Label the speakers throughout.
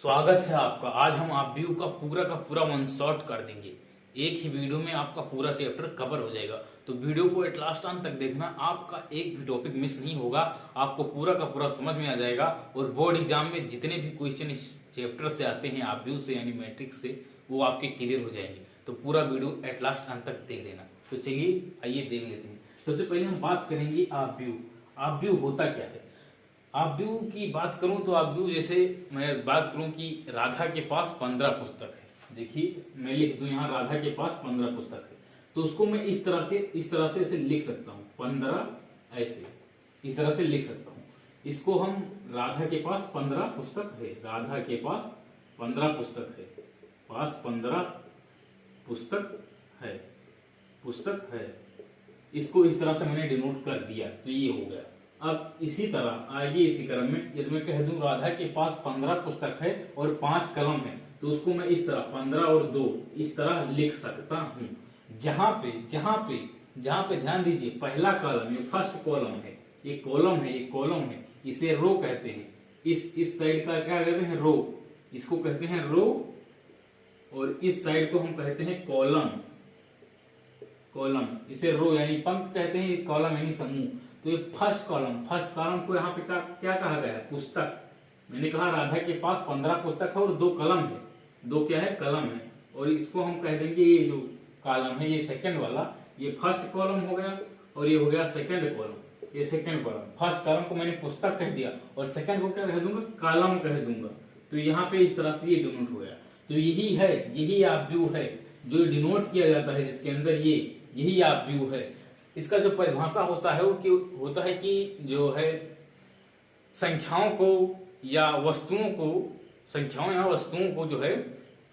Speaker 1: स्वागत है आपका। आज हम आप व्यू का पूरा वन शॉट कर देंगे। एक ही वीडियो में आपका पूरा चैप्टर कवर हो जाएगा, तो वीडियो को एट लास्ट अंत तक देखना। आपका एक भी टॉपिक मिस नहीं होगा, आपको पूरा का पूरा समझ में आ जाएगा। और बोर्ड एग्जाम में जितने भी क्वेश्चन इस चैप्टर से आते हैं आप व्यू से यानी मैट्रिक्स से, वो आपके क्लियर हो जाएंगे। तो पूरा वीडियो एट लास्ट अंत तक देख लेना। तो चलिए आइए देख लेते हैं। सबसे पहले हम बात करेंगे आप व्यू। आप व्यू होता क्या है? आप व्यू की बात करूं तो आप व्यू, जैसे मैं बात करूं कि राधा के पास 15 पुस्तक है। देखिए मैं लिख दूं यहाँ राधा के पास 15 पुस्तक है, तो उसको मैं इस तरह से इसे लिख सकता हूँ। 15 ऐसे इस तरह से लिख सकता हूँ। इसको हम राधा के पास 15 पुस्तक है, राधा के पास 15 पुस्तक है, पास 15 पुस्तक है। इसको इस तरह से मैंने डिनोट कर दिया, तो ये हो गया। अब इसी तरह आगे इसी क्रम में यदि मैं कह दूं राधा के पास 15 पुस्तक है और 5 कलम है, तो उसको मैं इस तरह 15 और 2 इस तरह लिख सकता हूं। जहां पे ध्यान दीजिए, पहला कॉलम ये फर्स्ट कॉलम है, ये कॉलम है, इसे रो कहते हैं। इस साइड का क्या कहते हैं? रो। इसको कहते हैं रो, और इस साइड को हम कहते हैं कॉलम। इसे रो यानी पंक्ति कहते हैं, कॉलम यानी समूह। तो ये फर्स्ट कॉलम को यहाँ पे क्या कहा गया है? पुस्तक। मैंने कहा राधा के पास 15 पुस्तक है और 2 कलम है। 2 क्या है? कलम है। और इसको हम कह देंगे, ये जो कॉलम है ये सेकंड वाला, ये फर्स्ट कॉलम हो गया, और ये हो गया सेकंड कॉलम। ये सेकंड कॉलम, फर्स्ट कॉलम को मैंने पुस्तक कह दिया और सेकंड को क्या कह दूंगा? कॉलम कह दूंगा। तो यहाँ पे इस तरह से ये डिनोट हो गया। तो यही आप व्यू है जो डिनोट किया जाता है, जिसके अंदर यही आप व्यू है। इसका जो परिभाषा होता है वो होता है कि जो है संख्याओं या वस्तुओं को जो है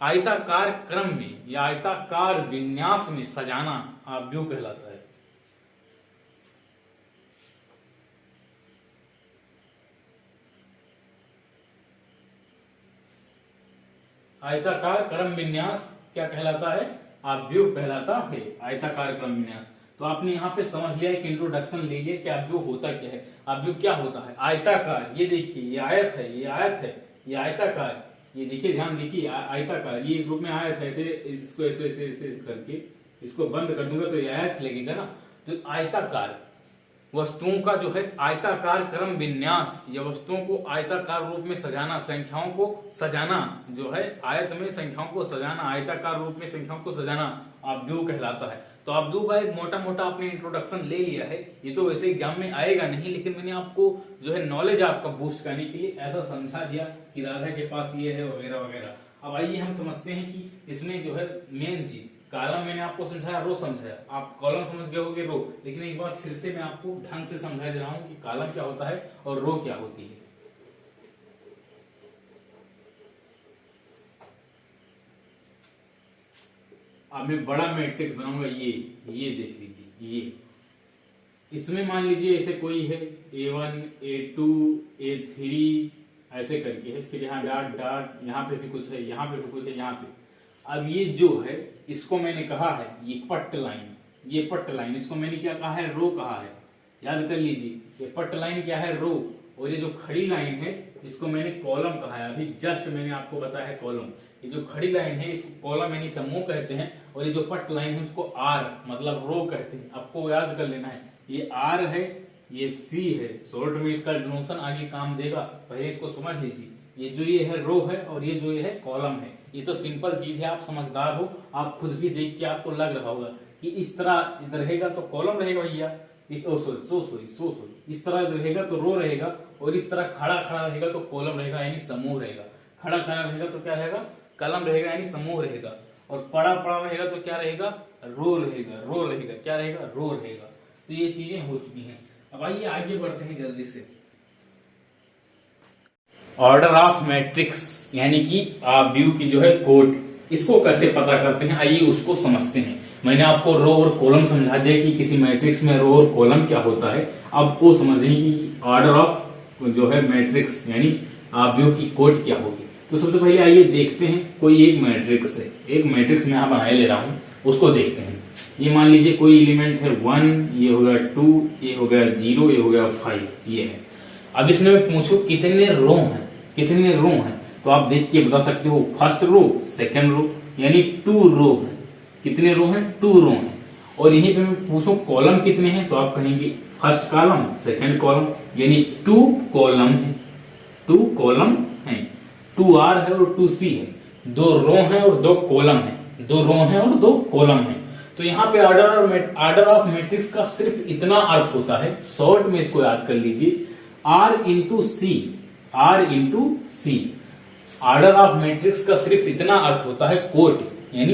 Speaker 1: आयताकार क्रम में या आयताकार विन्यास में सजाना आप व्यू कहलाता है। आयताकार क्रम विन्यास क्या कहलाता है? आप व्यू कहलाता है, आयताकार क्रम विन्यास। तो आपने यहाँ पे समझ लिया, एक इंट्रोडक्शन ले लिया कि आप व्यू होता क्या है। आप व्यू क्या होता है? आयताकार। ये देखिए ये आयत है, ये आयताकार। ये देखिए, ध्यान देखिए, आयताकार ये ग्रुप में आयत है। इसको ऐसे करके इसको बंद कर दूंगा तो ये आयत लगेगा ना। तो आयताकार वस्तुओं का जो है आयताकार क्रम विन्यास, या वस्तुओं को आयताकार रूप में सजाना, संख्याओं को सजाना, जो है आयत में संख्याओं को सजाना, आयताकार रूप में संख्याओं को सजाना आप व्यू कहलाता है। तो आप व्यू का एक मोटा आपने इंट्रोडक्शन ले लिया है। ये तो वैसे एग्जाम में आएगा नहीं, लेकिन मैंने आपको जो है नॉलेज आपका बूस्ट करने के लिए ऐसा समझा दिया कि राधा के पास ये है वगैरह वगैरह। अब आइए हम समझते हैं कि इसमें जो है मेन चीज, कॉलम मैंने आपको समझाया, रो समझाया, आप कॉलम समझ गए होगे, रो। लेकिन एक बार फिर से मैं आपको ढंग से समझा दे रहा हूं कि कॉलम क्या होता है और रो क्या होती है। अब मैं बड़ा मैट्रिक्स बनाऊंगा, ये देख लीजिए। ये इसमें मान लीजिए ऐसे कोई है A1 A2 A3 ऐसे करके है, फिर यहाँ डॉट, यहाँ पे भी कुछ है, यहाँ पे भी कुछ है, यहाँ पे। अब ये जो है इसको मैंने कहा है ये पट्ट लाइन, इसको मैंने क्या कहा है? रो कहा है। याद कर लीजिए, ये पट्ट लाइन क्या है? रो। और ये जो खड़ी लाइन है इसको मैंने कॉलम कहा है। अभी जस्ट मैंने आपको बताया है कॉलम। ये जो खड़ी लाइन है इसको कॉलम यानी समूह कहते हैं, और ये जो पट्ट लाइन है उसको आर मतलब रो कहते हैं। आपको याद कर लेना है, ये आर है, ये सी है। शॉर्ट में इसका डिनोशन आगे काम देगा, पहले इसको समझ लीजिए। ये है रो है, और ये जो ये है कॉलम है। ये तो सिंपल चीज है, आप समझदार हो, आप खुद भी देख के आपको लग रहा होगा कि इस तरह इधर रहेगा तो कॉलम रहेगा भैया, इस तरह रहेगा तो रो रहेगा, और इस तरह खड़ा रहेगा तो कॉलम रहेगा यानी समूह रहेगा। खड़ा रहेगा तो क्या रहेगा? कलम रहेगा यानी समूह रहेगा। और पड़ा रहेगा तो क्या रहेगा? रो रहेगा। क्या रहेगा? रो रहेगा। तो ये चीजें हो चुकी हैं। अब आइए आगे बढ़ते हैं जल्दी से। ऑर्डर ऑफ मैट्रिक्स यानी कि आप व्यू की जो है कोड, इसको कैसे पता करते हैं आइए उसको समझते हैं। मैंने आपको रो और कॉलम समझा दिया कि किसी मैट्रिक्स में रो और कॉलम क्या होता है। अब वो समझें कि ऑर्डर ऑफ जो है मैट्रिक्स यानी आप व्यू की कोड क्या होगी। तो सबसे पहले आइए देखते हैं, कोई एक मैट्रिक्स है, एक मैट्रिक्स मैं यहाँ बनाए ले रहा हूँ, उसको देखते हैं। ये मान लीजिए कोई एलिमेंट है 1, ये हो गया 2, ये हो गया 0, ये हो गया 5, ये है। अब इसमें मैं पूछूं कितने रो हैं, तो आप देख के बता सकते हो फर्स्ट रो सेकंड रो, यानी 2 रो है। कितने रो हैं? 2 रो हैं। और यहीं पे मैं पूछूं कॉलम कितने हैं, तो आप कहेंगे फर्स्ट कॉलम सेकंड कॉलम, यानी 2 कॉलम है, 2 कॉलम है, 2R है और 2C है, 2 रो हैं और 2 कॉलम है, 2 रो हैं और 2 कॉलम है। तो यहाँ पे ऑर्डर ऑफ मैट्रिक्स का सिर्फ इतना अर्थ होता है, शॉर्ट में इसको याद कर लीजिए, R into C, R into C. Order of matrix का सिर्फ इतना अर्थ होता है, कोट यानी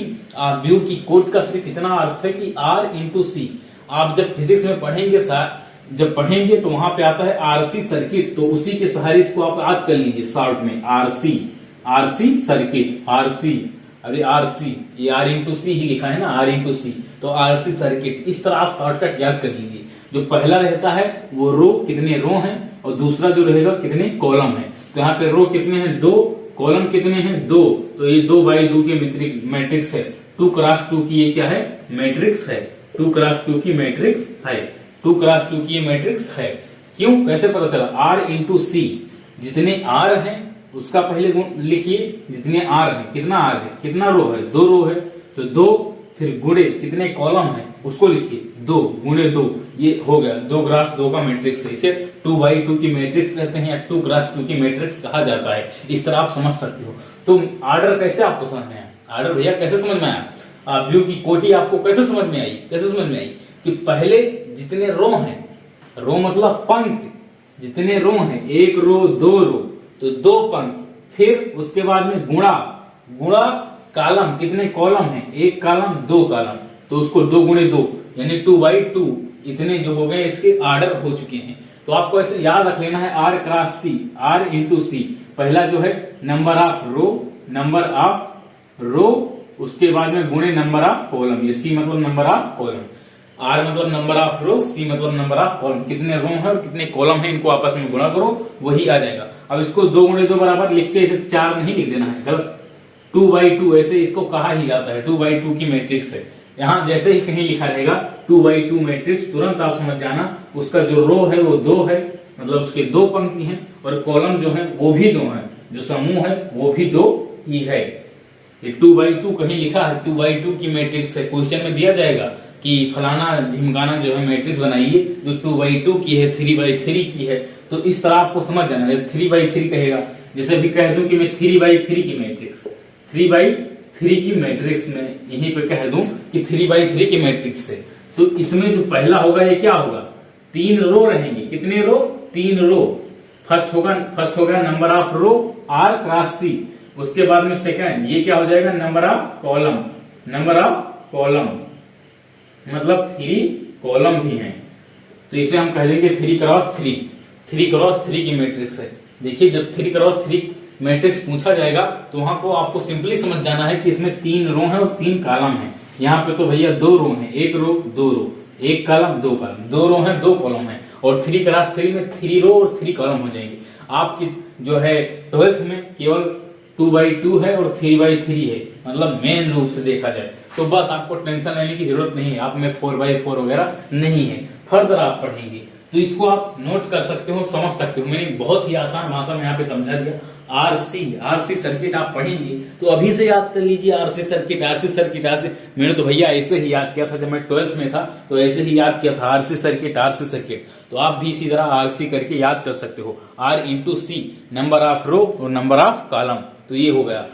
Speaker 1: व्यू की कोट का सिर्फ इतना अर्थ है कि R इंटू सी। आप जब फिजिक्स में पढ़ेंगे तो वहां पे आता है आरसी सर्किट, तो उसी के सहारे इसको आप याद कर लीजिए शॉर्ट में, आरसी सर्किट, आरसी, अरे आरसी, ये R इंटू सी ही लिखा है ना, R इंटू सी, तो आरसी सर्किट। इस तरह आप शॉर्टकट याद कर लीजिए। जो पहला रहता है वो रो, कितने रो हैं, और दूसरा जो रहेगा कितने कॉलम है। तो यहाँ पे रो कितने हैं? 2, कॉलम कितने हैं? 2, तो ये 2x2 की मैट्रिक्स है। 2x2 की ये क्या है? मैट्रिक्स है। 2x2 की मैट्रिक्स है, 2x2 की ये मैट्रिक्स है। क्यों? कैसे पता चला? R इंटू सी, जितने R हैं उसका पहले गुण लिखिए, जितने R हैं, कितना R है, कितना रो है? 2 रो है, तो 2 फिर गुणे कितने कॉलम है उसको लिखिए, 2 गुणे 2, ये हो गया 2x2 का मैट्रिक्स है। इसे 2x2 की मैट्रिक्स कहते हैं या 2x2 की मैट्रिक्स कहा जाता है। इस तरह आप समझ सकते हो। तो ऑर्डर कैसे आपको समझ में आया? ऑर्डर भैया कैसे समझ में आया? व्यू की कोटी आपको कैसे समझ में आई? कैसे समझ में आई कि पहले जितने रो हैं, रो मतलब पंक्ति, जितने रो हैं, 1 रो 2 रो, तो 2 पंक्ति, फिर उसके बाद में गुणा कॉलम, कितने कॉलम है? 1 कॉलम 2 कॉलम, तो उसको 2 गुणे 2 यानी 2x2, इतने जो हो गए इसके ऑर्डर हो चुके हैं। तो आपको ऐसे याद रख लेना है R क्रॉस सी, R इंटू सी। पहला जो है नंबर ऑफ रो, उसके बाद में गुणे नंबर ऑफ कॉलम, ये सी मतलब नंबर ऑफ कॉलम, R मतलब नंबर ऑफ रो, सी मतलब नंबर ऑफ कॉलम। कितने रो है और कितने कॉलम है, इनको आपस में गुणा करो, वही आ जाएगा। अब इसको 2 गुणे 2 बराबर लिख के इसे 4 नहीं लिख देना है, गलत। 2x2 ऐसे इसको कहा ही जाता है, 2x2 की मैट्रिक्स है। यहाँ जैसे ही कहीं लिखा रहेगा 2x2 मैट्रिक्स, तुरंत आप समझ जाना उसका जो रो है वो 2 है, मतलब उसके 2 पंक्ति हैं, और कॉलम जो है वो भी 2 है, जो समूह है वो भी 2 ही है। ये 2x2 कहीं लिखा है, 2x2 की मैट्रिक्स है। क्वेश्चन में दिया जाएगा कि फलाना ढिमकाना जो है मैट्रिक्स बनाइए जो 2x2 की है, 3x3 की है। तो इस तरह आपको समझ जाना है। 3x3 कहेगा, जैसे भी कह दूं कि मैं 3x3 की मैट्रिक्स, 3x3 की मैट्रिक्स में यहीं पे कह दूं कि 3x3 की मैट्रिक्स है, तो इसमें जो पहला होगा ये क्या होगा? 3 रो रहेंगे। कितने रो? 3 रो। फर्स्ट होगा number of row R cross C, उसके बाद में सेकंड ये क्या हो जाएगा? नंबर ऑफ कॉलम, मतलब 3 कॉलम भी हैं, तो इसे हम कह देंगे 3x3 की मैट्रिक्स है। देखिए जब 3x3 मैट्रिक्स पूछा जाएगा तो वहां को आपको सिंपली समझ जाना है कि इसमें 3 रो हैं और 3 कॉलम हैं। यहाँ पे तो भैया 2 रो हैं, 1 रो 2 रो, 1 कॉलम 2 कॉलम, 2 रो हैं 2 कॉलम हैं, और 3x3 में 3 रो और 3 कॉलम हो जाएंगे। आपकी जो है 12th में केवल 2x2 है और 3x3 है, मतलब मेन रूप से देखा जाए तो बस आपको टेंशन लेने की जरूरत नहीं है। आप में 4x4 वगैरह नहीं है, फर्दर आप पढ़ेंगे तो इसको आप नोट कर सकते हो, समझ सकते हो। मैंने बहुत ही आसान भाषा में यहाँ पे समझा दिया। आरसी सर्किट आप पढ़ेंगे तो अभी से याद कर लीजिए, आरसी सर्किट। मैंने तो भैया ऐसे ही याद किया था जब मैं 12th में था, तो ऐसे ही याद किया था आरसी सर्किट। तो आप भी इसी तरह आरसी करके याद कर सकते हो। R into C, number of row और नंबर ऑफ कॉलम, तो ये हो गया।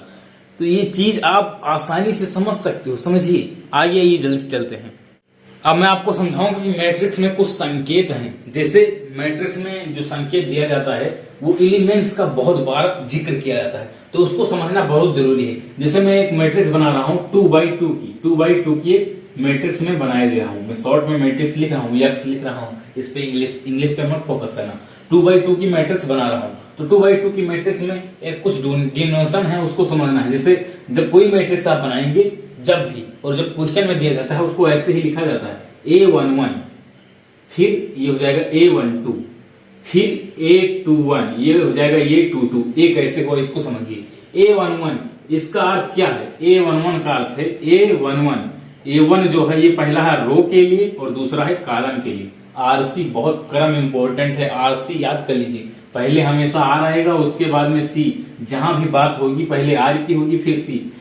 Speaker 1: तो ये चीज आप आसानी से समझ सकते हो। समझिए, आगे ये जल्दी से चलते हैं। अब मैं आपको समझाऊंगा कि मैट्रिक्स में कुछ संकेत हैं। जैसे मैट्रिक्स में जो संकेत दिया जाता है वो एलिमेंट्स का बहुत बार जिक्र किया जाता है, तो उसको समझना बहुत जरूरी है। जैसे मैं एक मैट्रिक्स बना रहा हूँ 2x2 की एक मैट्रिक्स में बनाए दे रहा हूँ। मैं शॉर्ट में मैट्रिक्स लिख रहा हूँ, एक्स लिख रहा हूँ, इस पे इंग्लिश पे मत फोकस करना। 2x2 की मैट्रिक्स बना रहा हूँ, तो 2x2 की मैट्रिक्स में एक कुछ डिनोशन है, उसको समझना है। जैसे जब कोई मैट्रिक्स आप बनाएंगे जब भी, और जब क्वेश्चन में दिया जाता है उसको ऐसे ही लिखा जाता है A11, फिर ये हो जाएगा A12, फिर A21, ये हो जाएगा A22। ये कैसे हुआ इसको समझिए। A11 इसका अर्थ क्या है? A11 का अर्थ है A1 जो है ये पहला है रो के लिए और दूसरा है कॉलम के लिए। आरसी बहुत क्रम इंपॉर्टेंट है, आरसी याद कर लीजिए। पहले हमेशा आर आएगा, उसके बाद में सी। जहां भी बात होगी पहले आर की होगी फिर सी।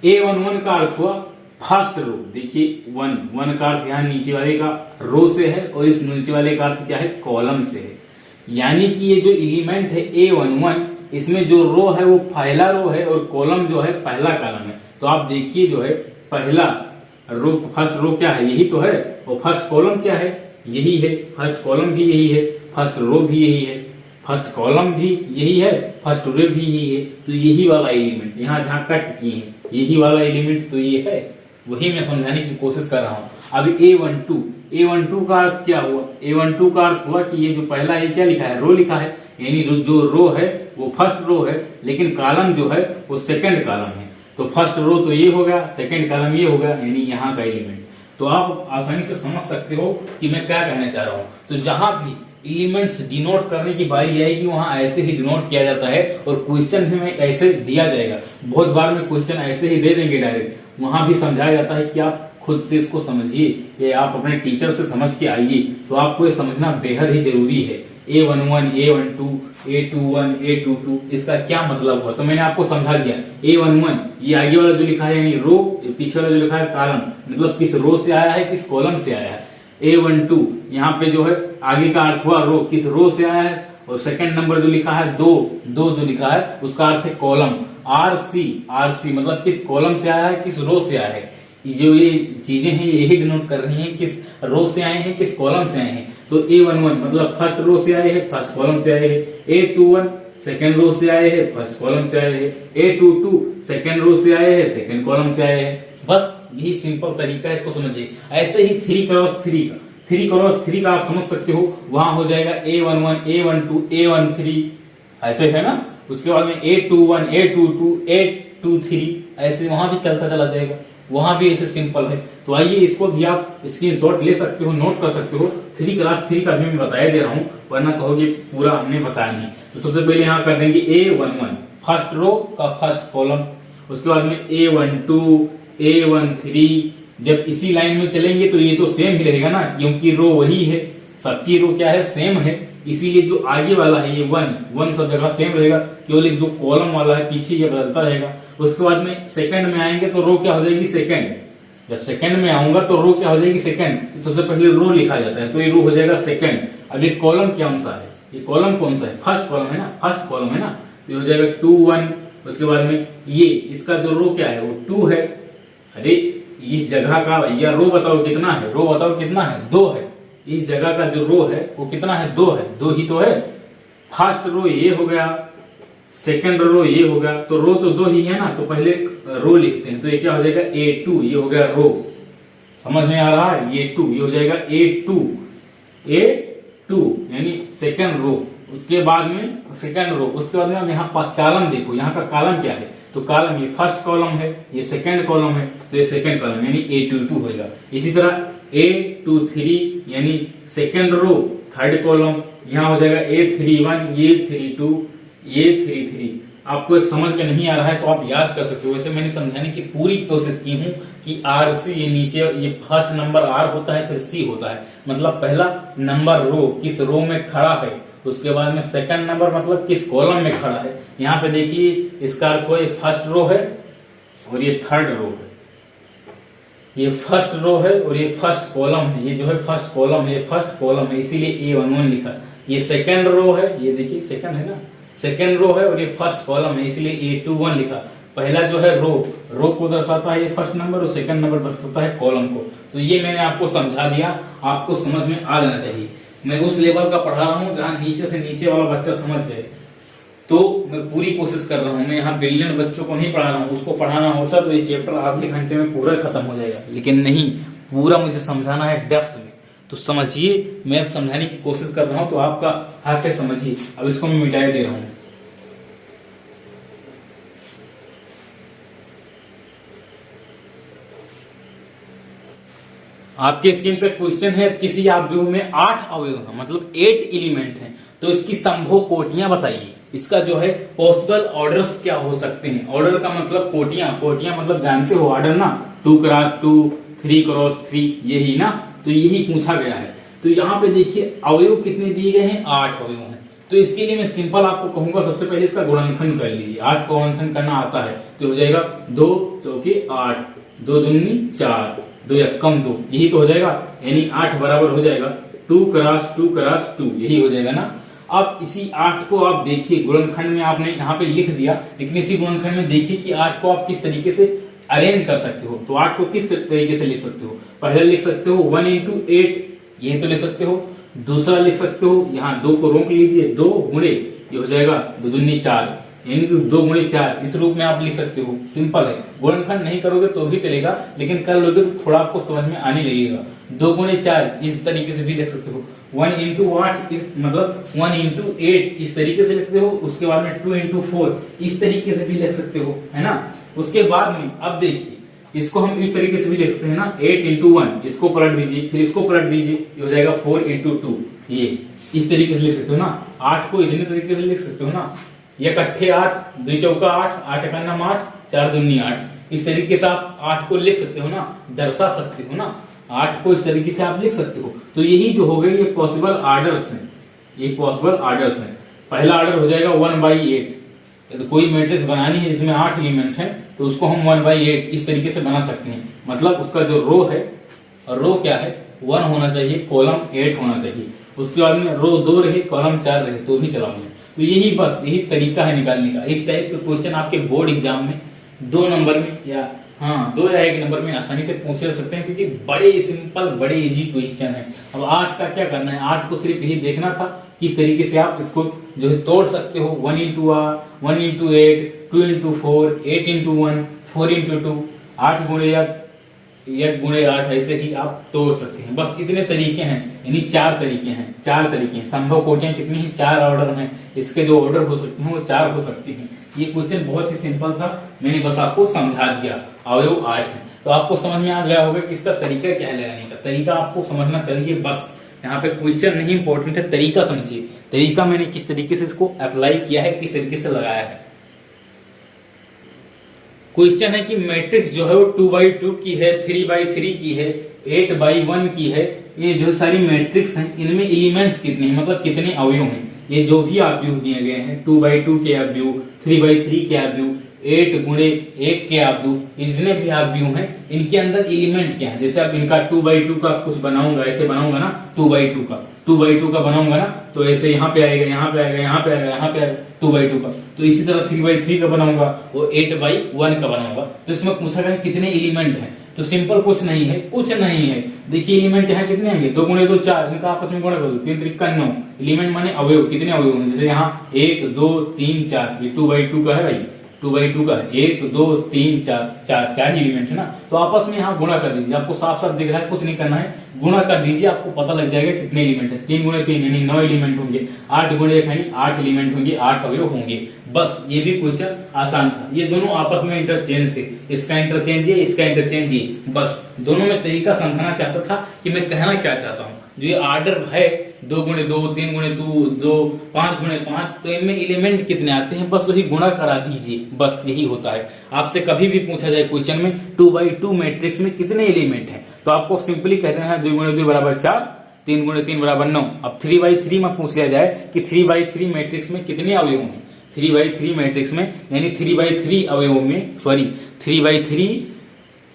Speaker 1: A11 का अर्थ हुआ फर्स्ट रो। देखिए वन का अर्थ यहाँ नीचे वाले का रो से है और इस नीचे वाले का अर्थ क्या है, कॉलम से है। यानी कि ये जो एलिमेंट है A11, इसमें जो रो है वो पहला रो है और कॉलम जो है पहला कॉलम है। तो आप देखिए जो है पहला रो, फर्स्ट रो क्या है, यही तो है। और फर्स्ट कॉलम क्या है, यही है। फर्स्ट कॉलम भी यही है, फर्स्ट रो भी यही है, फर्स्ट कॉलम भी यही है, फर्स्ट रो भी यही है। तो यही वाला एलिमेंट यहाँ जहां कट किए हैं, यही वाला एलिमेंट तो ये है। वही मैं समझाने की कोशिश कर रहा हूँ। अभी A12 का अर्थ क्या हुआ, A12 का अर्थ हुआ कि ये जो पहला ये क्या लिखा है, रो लिखा है। यानी जो रो है वो फर्स्ट रो है, लेकिन कॉलम जो है वो सेकंड कॉलम है। तो फर्स्ट रो तो ये हो गया, सेकंड कॉलम ये हो गया, यानी यहाँ का एलिमेंट। तो आप आसानी से समझ सकते हो कि मैं क्या कहना चाह रहा हूँ। तो जहां भी एलिमेंट्स डिनोट करने की बारी आएगी वहां ऐसे ही डिनोट किया जाता है, और क्वेश्चन में ऐसे दिया जाएगा। बहुत बार में क्वेश्चन ऐसे ही दे देंगे डायरेक्ट, वहां भी समझाया जाता है कि आप खुद से इसको समझिए, ये आप अपने टीचर से समझ के आइए। तो आपको ये समझना बेहद ही जरूरी है। A11, A12, A21, A22 इसका क्या मतलब हुआ, तो मैंने आपको समझा दिया। A11 ये आगे वाला जो लिखा है यानी रो, पीछे वाला जो लिखा है कॉलम, मतलब किस रो से आया है, किस कॉलम से आया है। A12 यहाँ पे जो है आगे का अर्थ हुआ रो, किस रो से आया है। और सेकंड नंबर जो लिखा है दो जो लिखा है उसका अर्थ है कॉलम। RC मतलब किस कॉलम से आया है, किस रो से आया है। जो ये चीजें हैं यही डिनोट कर रही हैं किस रो से आए हैं, किस कॉलम से आए हैं। तो A11 मतलब फर्स्ट रो से आए हैं, फर्स्ट कॉलम से आए हैं। A21 सेकंड रो से आए हैं, फर्स्ट कॉलम से आए हैं। A22 सेकंड रो से आए हैं, सेकंड कॉलम से आए हैं। बस यही सिंपल तरीका है, इसको समझिए। ऐसे ही 3x3 का आप समझ सकते हो। वहां हो जाएगा A11, A12, A13 ऐसे है ना। उसके बाद में A21, A22, A23 ऐसे वहां भी चलता चला जाएगा, वहां भी ऐसे सिंपल है। तो आइए इसको भी आप स्क्रीनशॉट ले सकते हो, नोट कर सकते हो। 3 क्लास 3 का भी मैं बताया दे रहा हूँ, वरना कहोगे पूरा हमने बताया नहीं। तो सबसे पहले यहाँ कर देंगे A11 फर्स्ट रो का फर्स्ट कॉलम। उसके बाद में A12, A13 जब इसी लाइन में चलेंगे तो ये तो सेम ही रहेगा ना, क्योंकि रो वही है, सबकी रो क्या है, सेम है। इसीलिए जो आगे वाला है ये वन सब जगह सेम रहेगा, केवल एक जो कॉलम वाला है पीछे ये बदलता रहेगा। उसके बाद में सेकंड में आएंगे तो रो क्या हो जाएगी, सेकंड। जब सेकंड में आऊंगा तो रो क्या हो जाएगी, सेकंड। तो सबसे पहले रो लिखा जाता है, तो ये रो हो जाएगा सेकंड। अब ये कॉलम कौन सा है, ये कॉलम कौन सा है, फर्स्ट कॉलम है ना, फर्स्ट कॉलम है ना। तो ये हो जाएगा 2 1। उसके बाद में ये इसका जो रो क्या है वो 2 है। अरे इस जगह का भैया रो बताओ कितना है, रो बताओ कितना है, 2 है। इस जगह का जो रो है वो कितना है, 2 है, 2 ही तो है। फर्स्ट रो ये हो गया, सेकंड रो ये हो गया, तो रो तो 2 ही है ना। तो पहले रो लिखते हैं, तो ये क्या हो जाएगा A2, ये हो गया रो। समझ में आ रहा है, ये 2 ये हो जाएगा A2 यानी सेकंड रो। उसके बाद में सेकंड रो, उसके बाद में अब यहाँ कॉलम देखो, यहाँ का कॉलम क्या है, तो कॉलम ये फर्स्ट कॉलम है, ये सेकंड कॉलम है, तो ये सेकंड कॉलम यानी A22 होगा। इसी तरह A23 यानी सेकंड रो थर्ड कॉलम, यहाँ हो जाएगा A31, A32, A33। आपको समझ में नहीं आ रहा है तो आप याद कर सकते हो। वैसे मैंने समझाने की पूरी कोशिश की हूँ कि RC ये नीचे ये फर्स्ट नंबर R होता है, फिर C होता है, मतलब पहला नंबर रो किस रो में खड़ा है। उसके बाद में सेकंड नंबर मतलब किस कॉलम में खड़ा है। यहाँ पे देखिए इसका अर्थ हो ये फर्स्ट रो है और ये थर्ड रो है, ये फर्स्ट रो है और ये फर्स्ट कॉलम है। ये जो है फर्स्ट कॉलम है, ये फर्स्ट कॉलम है, इसीलिए A11 लिखा। ये सेकंड रो है, ये देखिए सेकंड है ना, सेकंड रो है और ये फर्स्ट कॉलम है, इसलिए A21 लिखा। पहला जो है रो को दर्शाता है ये फर्स्ट नंबर, और सेकंड नंबर दर्शाता है कॉलम को। तो ये मैंने आपको समझा दिया, आपको समझ में आ जाना चाहिए। मैं उस लेवल का पढ़ा रहा हूँ जहाँ नीचे से नीचे वाला बच्चा समझ जाए, तो मैं पूरी कोशिश कर रहा हूँ। मैं यहाँ ब्रिलियंट बच्चों को नहीं पढ़ा रहा हूँ, उसको पढ़ाना होता तो ये चैप्टर आधे घंटे में पूरा खत्म हो जाएगा, लेकिन नहीं, पूरा मुझे समझाना है डेप्थ में। तो समझिए, मैं समझाने की कोशिश कर रहा हूँ तो आपका हाथ से समझिए। अब इसको मैं मिटाई दे रहा हूँ। आपके स्क्रीन पे क्वेश्चन है, किसी अवयव में 8 अवयव है, मतलब 8 एलिमेंट हैं, तो इसकी संभव कोटियां बताइए। इसका जो है पॉसिबल ऑर्डर्स क्या हो सकते हैं। ऑर्डर का मतलब कोटियां मतलब जानते हो ऑर्डर ना, 2x2, 3x3 यही ना, तो यही पूछा गया है। तो यहाँ पे देखिए अवयव कितने दिए गए हैं, 8 अवयव हैं। तो इसके लिए मैं सिंपल आपको कहूंगा, सबसे पहले इसका गुणनखंड कर लीजिए। 8 का गुणनखंड करना आता है तो हो जाएगा 2 चौके 8, 2 दूनी 4, 2 यक्कम 2, यही तो हो जाएगा। यानी 8 बराबर हो जाएगा 2 क्रॉस 2 क्रॉस 2, यही हो जाएगा ना। अब इसी 8 को आप देखिए, गुणनखंड में आपने यहाँ पे लिख दिया, लेकिन इसी गुणनखंड में देखिए कि 8 को आप किस तरीके से अरेंज कर सकते हो। तो 8 को किस तरीके से लिख सकते हो, पहले लिख सकते हो 1 into 8, ये तो लिख सकते हो। दूसरा लिख सकते हो, यहाँ 2 को रोक लीजिए, 2 गुणे ये हो जाएगा 2 दूनी 4, यानी कि 2 गुणे 4, इस रूप में आप लिख सकते हो। सिंपल है, गुणनखंड नहीं करोगे तो भी चलेगा, लेकिन कर लोगे तो थोड़ा आपको समझ में आने लगेगा। 2 गुणे 4 इस तरीके से भी लिख सकते हो। 1 into 8 मतलब 1 into 8 इस तरीके से लिखते हो। उसके बाद में 2 into 4 इस तरीके से भी लिख सकते हो, है ना। उसके बाद में अब देखिए, इसको हम इस तरीके से भी लिख सकते हैं ना, 8 into 1, इसको पलट दीजिए, फिर इसको पलट दीजिए, ये हो जाएगा 4 into 2, ये इस तरीके से लिख सकते हो ना। 8 को इतने तरीके से लिख सकते हो ना, ये इकट्ठे 8, 2 चौका 8, 8 इक्याना 8, 4 दूनी 8, इस तरीके से आप 8 को लिख सकते हो ना, दर्शा सकते हो ना। 8 को इस तरीके से आप लिख सकते हो। तो यही जो हो गए ये पॉसिबल आर्डर्स हैं, ये पॉसिबल आर्डर्स हैं। पहला आर्डर हो जाएगा 1/8, तो कोई मैट्रिक्स बनानी है जिसमें 8 एलिमेंट हैं तो उसको हम 1/8 इस तरीके से बना सकते हैं। मतलब उसका जो रो है, रो क्या है, 1 होना चाहिए, कॉलम 8 होना चाहिए। उसके बाद में रो 2 रहे, कॉलम 4 रहे तो भी चलाओगे। तो यही बस यही तरीका है निकालने का। इस टाइप के क्वेश्चन आपके बोर्ड एग्जाम में 2 नंबर में या 2 या 1 नंबर में आसानी से पूछ ले सकते हैं, क्योंकि बड़े सिंपल बड़े इजी क्वेश्चन है। अब 8 का क्या करना है, 8 को सिर्फ यही देखना था किस तरीके से आप इसको जो है तोड़ सकते हो। 1 into 1 into 8, 2 into 4, 8 into 1, 4 into 2, 8 गुणे 1 गुणे 8, ऐसे ही आप तोड़ सकते हैं। बस इतने तरीके हैं, यानी 4 तरीके हैं, 4 तरीके हैं। संभव कोटियां कितनी हैं, 4 ऑर्डर हैं। इसके जो ऑर्डर हो सकते हैं वो 4 हो सकते हैं। ये क्वेश्चन बहुत ही सिंपल था, मैंने बस आपको समझा दिया। अवयव 8 है, तो आपको समझ में आ गया होगा कि इसका तरीका क्या है लगाने का। तरीका आपको समझना चाहिए, बस यहाँ पे क्वेश्चन नहीं इंपॉर्टेंट है, तरीका समझिए। तरीका मैंने किस तरीके से इसको अप्लाई किया है, किस तरीके से लगाया है। क्वेश्चन है कि मैट्रिक्स जो है वो 2/2 की है, 3/3 की है, 8/1 की है। ये जो सारी मैट्रिक्स हैं इनमें एलिमेंट्स कितने हैं, मतलब कितने अवयव हैं। ये जो भी अवयव दिए गए हैं, 2/2 के अवयव, 3/3 के अवयव, 8 गुणे 1 के अवयव, जितने भी अवयव हैं इनके अंदर एलिमेंट क्या है। जैसे अब इनका 2/2 का कुछ बनाऊंगा, ऐसे बनाऊंगा ना, 2/2 का बनाऊंगा ना, तो ऐसे यहाँ पे आएगा, यहाँ पे आएगा, यहाँ पे आएगा, यहाँ पे आएगा 2/2 का। तो इसी तरह 3/3 का बनाऊंगा, वो 8/1 का बनाऊंगा। तो इसमें पूछा गया कितने एलिमेंट हैं, तो सिंपल कुछ नहीं है, कुछ नहीं है। देखिए एलिमेंट यहाँ कितने होंगे, 2 गुणे 2 4, इनका आपस में गुणा कर दो, 3 त्रिका 9। एलिमेंट माने अवयव, कितने अवयव होंगे, जैसे यहाँ 1 2 3 4, ये 2/2 का है भाई, 2/2 का 1 2 3 4 4 एलिमेंट है ना। तो आपस में यहाँ गुणा कर दीजिए, आपको साफ साफ दिख रहा है, कुछ नहीं करना है, गुणा कर दीजिए, आपको पता लग जाएगा कितने एलिमेंट है। 3 गुणे 3 यानी 9 एलिमेंट होंगे, 8 गुणे 1 यानी 8 एलिमेंट होंगे, 8 अवयव होंगे। बस ये भी क्वेश्चन आसान था। ये दोनों आपस में इंटरचेंज थे, इसका इंटरचेंज ये, इसका इंटरचेंज ये। बस दोनों में तरीका समझना चाहता था कि मैं कहना क्या चाहता हूँ। जो ये आर्डर है 2 गुणे 2, 3 गुणे 2, 5 गुणे 5, तो इनमें एलिमेंट कितने आते हैं, बस वही गुणा करा दीजिए, बस यही होता है। आपसे कभी भी पूछा जाए क्वेश्चन में 2/2 मैट्रिक्स में कितने एलिमेंट हैं, तो आपको सिंपली कहते हैं 2 गुणे 2 बराबर 4, 3 गुणे 3 बराबर 9। अब 3/3 में पूछ लिया जाए कि 3/3 मैट्रिक्स में कितने अवयव हैं, 3/3 मैट्रिक्स में यानी 3/3 अवयव में, सॉरी 3/3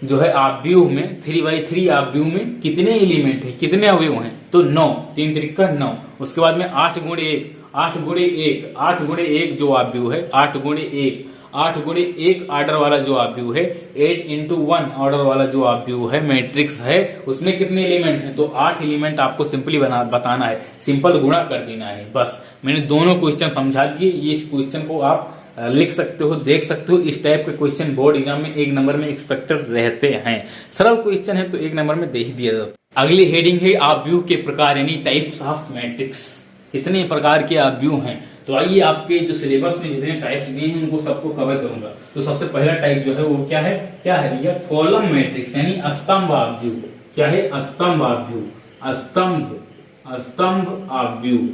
Speaker 1: जो है अवयव में, 3/3 अवयव में कितने एलिमेंट है, कितने अवयव हैं, तो 9, 3 त्रिका 9। उसके बाद में 8 गुणे 1, 8 गुणे 1, 8 गुणे 1 जो अवयव है, 8 गुणे 1, 8 गुणे 1 ऑर्डर वाला जो अवयव है, 8 into 1 ऑर्डर वाला जो अवयव है, मैट्रिक्स है, उसमें कितने एलिमेंट हैं, तो 8 एलिमेंट आपको सिंपली बताना है, सिंपल गुणा कर देना है। बस मैंने दोनों क्वेश्चन समझा दिए। ये इस क्वेश्चन को आप लिख सकते हो, देख सकते हो। इस टाइप के क्वेश्चन बोर्ड एग्जाम में 1 नंबर में एक्सपेक्टेड रहते हैं। सरल क्वेश्चन है तो 1 नंबर में दे ही दिया जाता है। अगली हेडिंग है अवयव के प्रकार, यानी टाइप्स ऑफ मैट्रिक्स। कितने प्रकार के अवयव हैं, तो आइए आपके जो सिलेबस में जितने टाइप्स दिए हैं उनको सबको कवर करूंगा। तो सबसे पहला टाइप जो है वो क्या है भैया, कॉलम मैट्रिक्स, यानी स्तंभ अवयव। क्या है, स्तंभ अवयव, स्तंभ अवयव।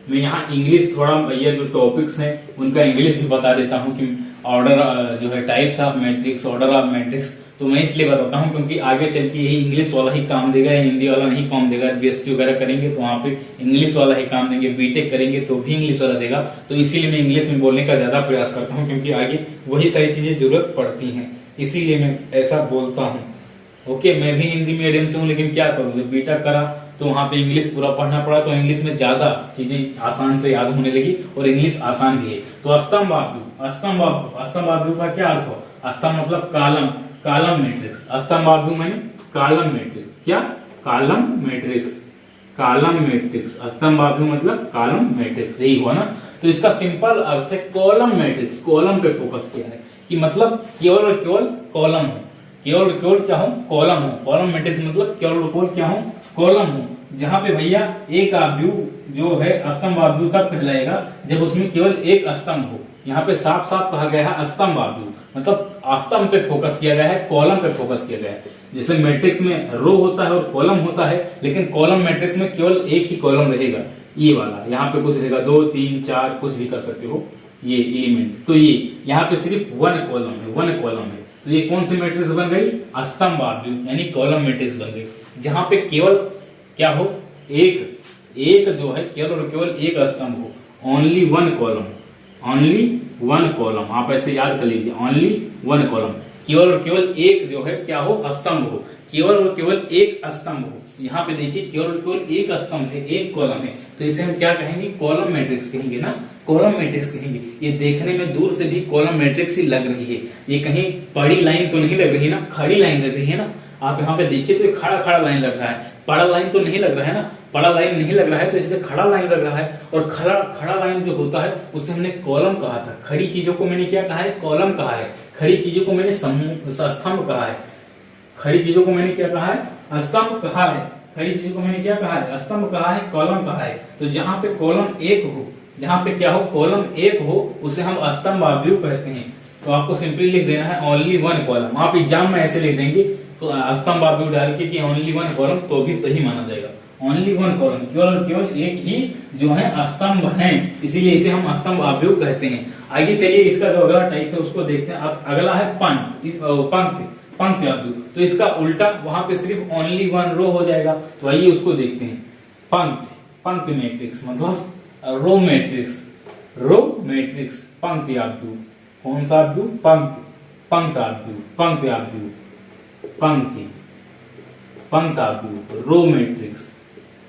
Speaker 1: मैं यहाँ इंग्लिश थोड़ा भैया जो टॉपिक्स हैं उनका इंग्लिश भी बता देता हूँ कि ऑर्डर जो है types of matrix, order of matrix, तो मैं इसलिए बताता हूँ क्योंकि आगे चल के यही इंग्लिश वाला ही काम देगा या हिंदी वाला नहीं काम देगा। बीएससी वगैरह करेंगे तो वहाँ पे इंग्लिश वाला ही काम देंगे, बीटेक करेंगे तो भी इंग्लिश वाला देगा। तो इसीलिए मैं इंग्लिश में बोलने का ज्यादा प्रयास करता हूँ क्योंकि आगे वही सारी चीजें जरूरत पड़ती हैं, इसीलिए मैं ऐसा बोलता हूँ। ओके, मैं भी हिंदी मीडियम से हूँ, लेकिन क्या करूँ, जब बीटेक करा तो वहाँ पे इंग्लिश पूरा पढ़ना पड़ा, तो इंग्लिश में ज्यादा चीजें आसान से याद होने लगी और इंग्लिश आसान भी है। तो स्तंभाव्यूह का क्या अर्थ हो? स्तंभ मतलब कालम, कालम मैट्रिक्स। स्तंभाव्यूह माने कालम मैट्रिक्स। क्या? कालम मैट्रिक्स, कालम मैट्रिक्स। स्तंभाव्यूह मतलब कालम मैट्रिक्स, यही हुआ ना। तो इसका सिंपल अर्थ है कॉलम मैट्रिक्स। कॉलम पे फोकस किया है कि मतलब केवल और केवल कॉलम हो, केवल और केवल क्या हो? कॉलम हो। कॉलम मैट्रिक्स मतलब केवल और केवल क्या हो? कॉलम हो। जहां पे भैया एक आव्यूह जो है स्तंभ आव्यूह तब कहलाएगा जब उसमें केवल एक स्तंभ हो। यहाँ पे साफ साफ कहा गया है स्तंभ आव्यूह, मतलब स्तंभ पे फोकस किया गया है, कॉलम पे फोकस किया गया है। जैसे मैट्रिक्स में रो होता है और कॉलम होता है, लेकिन कॉलम मैट्रिक्स में केवल एक ही कॉलम रहेगा, ये वाला। यहाँ पे कुछ रहेगा 2 3 4 कुछ भी कर सकते हो ये एलिमेंट। तो ये यहाँ पे सिर्फ वन कॉलम है, वन कॉलम है। तो ये कौन सी मैट्रिक्स बन गई? स्तंभ आव्यूह यानी कॉलम मैट्रिक्स बन गई, जहां पे केवल क्या हो? एक जो है केवल और केवल एक स्तंभ हो, only one column, only one column. आप ऐसे याद कर लीजिए, ओनली वन कॉलम, केवल और केवल एक जो है क्या हो? स्तंभ हो, केवल और केवल एक स्तंभ हो। यहाँ पे देखिए केवल और केवल एक स्तंभ है, एक कॉलम है, तो इसे हम क्या कहेंगे? कॉलम मैट्रिक्स कहेंगे ना, कॉलम मैट्रिक्स कहेंगे। ये देखने में दूर से भी कॉलम मैट्रिक्स ही लग रही है, ये कहीं पड़ी लाइन तो नहीं लग रही ना, खड़ी लाइन लग रही है ना। आप यहाँ पे देखिए तो ये खड़ा खड़ा लाइन लग रहा है, पड़ा लाइन तो नहीं लग रहा है ना, पड़ा लाइन नहीं लग रहा है, तो इसलिए खड़ा लाइन लग रहा है। और खड़ा लाइन जो होता है उसे हमने कॉलम कहा था। खड़ी चीजों को मैंने क्या कहा है? कॉलम कहा है। खड़ी चीजों को मैंने स्तंभ कहा है। खड़ी चीजों को मैंने क्या कहा है? स्तंभ कहा है। खड़ी चीजों को मैंने क्या कहा है? स्तंभ कहा है, कॉलम कहा है। तो जहां पे कॉलम एक हो, जहां पे क्या हो? कॉलम एक हो, उसे हम स्तंभ आव्यूह कहते हैं। तो आपको सिंपली लिख देना है ओनली वन कॉलम। आप एग्जाम में ऐसे लिख देंगे तो स्तंभ आव्यूह डाल के कि ओनली वन कॉलम, तो भी सही माना जाएगा। ओनली वन कॉलम, केवल और केवल एक ही जो है स्तंभ है, इसीलिए इसे हम स्तंभ आव्यूह कहते हैं। आगे चलिए इसका जो अगला टाइप है उसको देखते हैं। अगला है पंक्ति आव्यूह। तो इसका उल्टा वहां पे सिर्फ ओनली वन रो हो जाएगा। तो आइए उसको देखते हैं। पंक्ति मैट्रिक्स मतलब रो मैट्रिक्स, रो मैट्रिक्स, पंक्ति आव्यूह। कौन सा आव्यूह? पंक्ति आव्यूह, पंक्ति आव्यूह, पंक्ति आव्यूह, row matrix,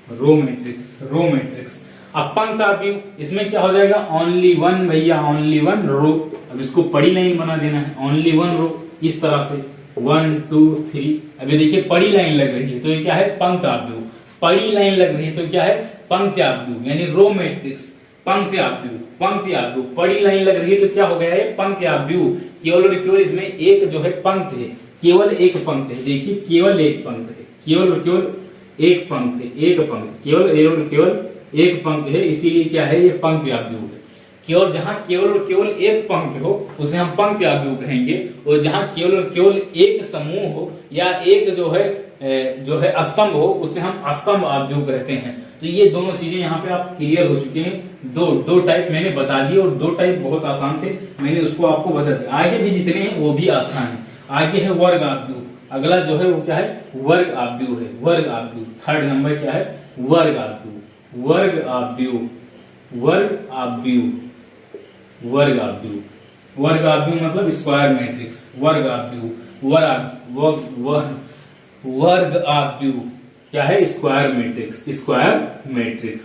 Speaker 1: row matrix, row matrix. अब पंक्ति आव्यूह इसमें क्या हो जाएगा? ओनली वन भैया, ओनली वन रो। अब इसको पड़ी लाइन बना देना है, ओनली वन रो, इस तरह से 1 2 3। अभी देखिए पड़ी लाइन लग रही है तो ये क्या है? पंक्ति आव्यूह। पड़ी लाइन लग रही है तो क्या है? पंक्ति आव्यूह यानी रो मैट्रिक्स, पंक्ति आव्यूह, पंक्ति आव्यूह। पड़ी लाइन लग रही है तो क्या हो गया? ये पंक्ति आव्यूह। केवल और केवल इसमें एक जो है पंक्ति है, केवल एक पंक्ति है। देखिए केवल एक पंक्ति है, केवल और केवल एक पंक्ति है, एक पंक्ति, केवल और केवल एक पंक्ति है, इसीलिए क्या है? ये पंक्ति आव्यूह है। केवल जहां केवल और केवल एक पंक्ति हो उसे हम पंक्ति आव्यूह कहेंगे, और जहां केवल और केवल एक समूह हो या एक जो है स्तंभ हो उसे हम स्तंभ आव्यूह कहते हैं। तो ये दोनों चीजें यहाँ पे आप क्लियर हो चुके हैं। दो टाइप मैंने बता दिए और दो टाइप बहुत आसान थे, मैंने उसको आपको बता दिया। आगे भी जितने हैं वो भी आसान है। आगे है वर्ग आव्यूह। अगला जो है वो क्या है? वर्ग आव्यूह है, वर्ग आव्यूह। थर्ड नंबर क्या है? वर्ग आव्यूह, वर्ग आव्यूह, वर्ग आव्यूह, वर्ग आव्यूह। वर्ग आव्यूह मतलब स्क्वायर मैट्रिक्स, वर्ग आव्यूह। वर्ग आव्यूह क्या है? Square matrix, square matrix,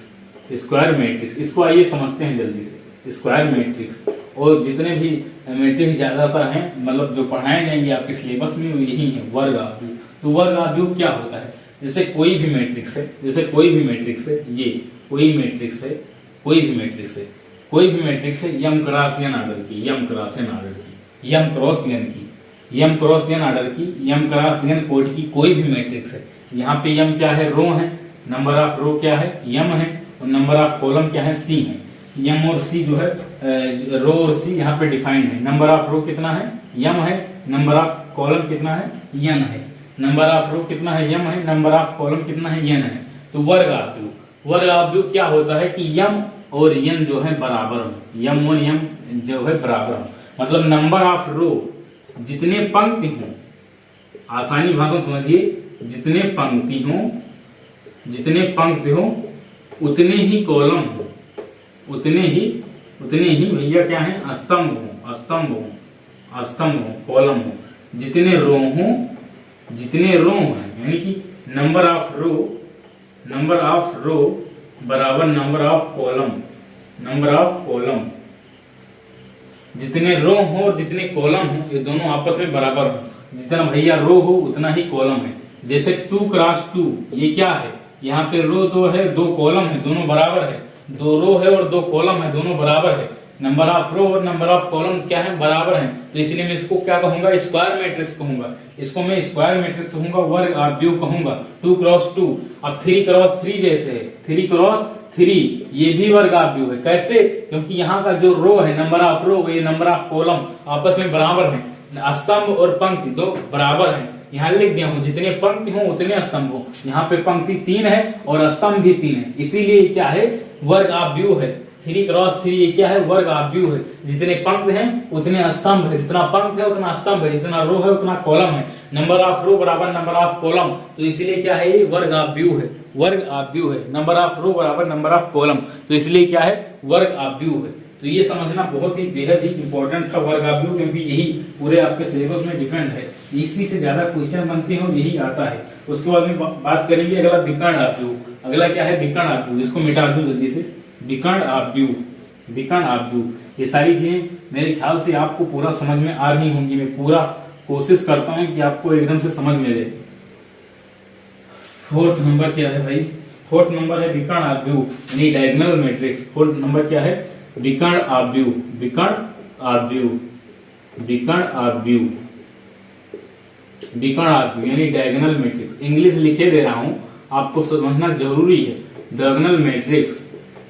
Speaker 1: square matrix. इसको आइए समझते हैं जल्दी से। स्क्वायर मैट्रिक्स और जितने भी मैट्रिक्स ज्यादातर हैं, मतलब जो पढ़ाए जाएंगे आपके सिलेबस में, यही है वर्ग आव्यूह। तो वर्ग आव्यूह क्या होता है? जैसे कोई भी मैट्रिक्स है, जैसे कोई भी मैट्रिक्स है, ये कोई मैट्रिक्स है, कोई भी मैट्रिक्स है, कोई भी मैट्रिक्स है यम क्रॉस एन ऑर्डर की, यम क्रॉस एन ऑर्डर की, यम क्रॉस एन की, यम क्रॉस एन ऑर्डर की, यम क्रॉस एन कोड की कोई भी मैट्रिक्स है। यहाँ पे यम क्या है? रो है, नंबर ऑफ रो क्या है? यम है, और नंबर ऑफ कॉलम क्या है? सी है। यम और सी जो है रो और सी यहाँ पे डिफाइंड है। नंबर ऑफ रो कितना है? यम है। नंबर ऑफ कॉलम कितना है? एन है। नंबर ऑफ रो कितना है? यम है। नंबर ऑफ कॉलम कितना है? एन है। तो वर्ग आव्यूह, वर्ग आव्यूह क्या होता है कि यम और एन जो है बराबर हो, यम और यम जो है बराबर हो। मतलब नंबर ऑफ रो जितने पंक्ति हो, आसानी भाषा में समझिए, जितने पंक्ति हो उतने ही कॉलम हो, उतने ही भैया क्या है, स्तंभ हो, कॉलम हो। जितने रो हैं, यानी कि नंबर ऑफ रो बराबर नंबर ऑफ कॉलम। जितने रो हो और जितने कॉलम हो, ये दोनों आपस में बराबर हो। जितना भैया रो हो उतना ही कॉलम है। जैसे 2 क्रॉस 2, ये क्या है, यहाँ पे रो 2 है, 2 कॉलम है, दोनों बराबर है। 2 रो है और 2 कॉलम है, दोनों बराबर है। नंबर ऑफ रो और नंबर ऑफ कॉलम क्या है, बराबर है। तो इसलिए मैं इसको क्या कहूंगा, स्क्वायर मैट्रिक्स कहूंगा। इसको मैं स्क्वायर मैट्रिक्स कहूंगा, वर्ग आव्यूह कहूंगा। 2 क्रॉस 2, अब 3 क्रॉस 3 जैसे है, 3 क्रॉस 3, ये भी वर्ग आव्यूह है। कैसे? क्योंकि यहाँ का जो रो है, नंबर ऑफ रो, ये नंबर ऑफ कॉलम आपस में बराबर है। स्तंभ और पंक्ति दो बराबर है। यहाँ लिख दिया हूँ, जितने पंक्ति हो उतने स्तंभ हो। यहाँ पे पंक्ति 3 है और स्तंभ भी 3 है, इसीलिए क्या है, वर्ग आव्यूह है। 3 क्रॉस 3 ये क्या है, वर्ग आव्यूह है। जितने पंक्ति हैं उतने स्तंभ है, जितना पंक्ति है उतना स्तंभ है, जितना रो है उतना कॉलम है। नंबर ऑफ रो बराबर नंबर ऑफ कॉलम, तो इसीलिए क्या है, ये वर्ग आव्यूह है। वर्ग आव्यूह है, नंबर ऑफ रो बराबर नंबर ऑफ कॉलम, तो इसलिए क्या है, वर्ग आव्यूह है। तो ये समझना बहुत ही बेहद ही इंपॉर्टेंट था, वर्ग आव्यूह, क्योंकि यही पूरे आपके सिलेबस में डिफरेंट है। इसी से ज्यादा क्वेश्चन बनते हो, यही आता है। उसके बाद में बात करेंगे अगला विकर्ण आव्यूह। अगला क्या है, विकर्ण आव्यूह। इसको मिटा दूं जल्दी से, विकर्ण आव्यूह। ये सारी चीजें मेरे ख्याल से आपको पूरा समझ में आ रही होंगी। मैं पूरा कोशिश करता हूँ कि आपको एकदम से समझ में आ जाए। 4th नंबर क्या है भाई, 4th नंबर है विकर्ण आव्यूह, यानी डायगोनल मैट्रिक्स। 4th नंबर क्या है, विकर्ण आव्यूह यानी डायगोनल मैट्रिक्स। इंग्लिश लिखे दे रहा हूं, आपको समझना जरूरी है। डायगोनल मैट्रिक्स,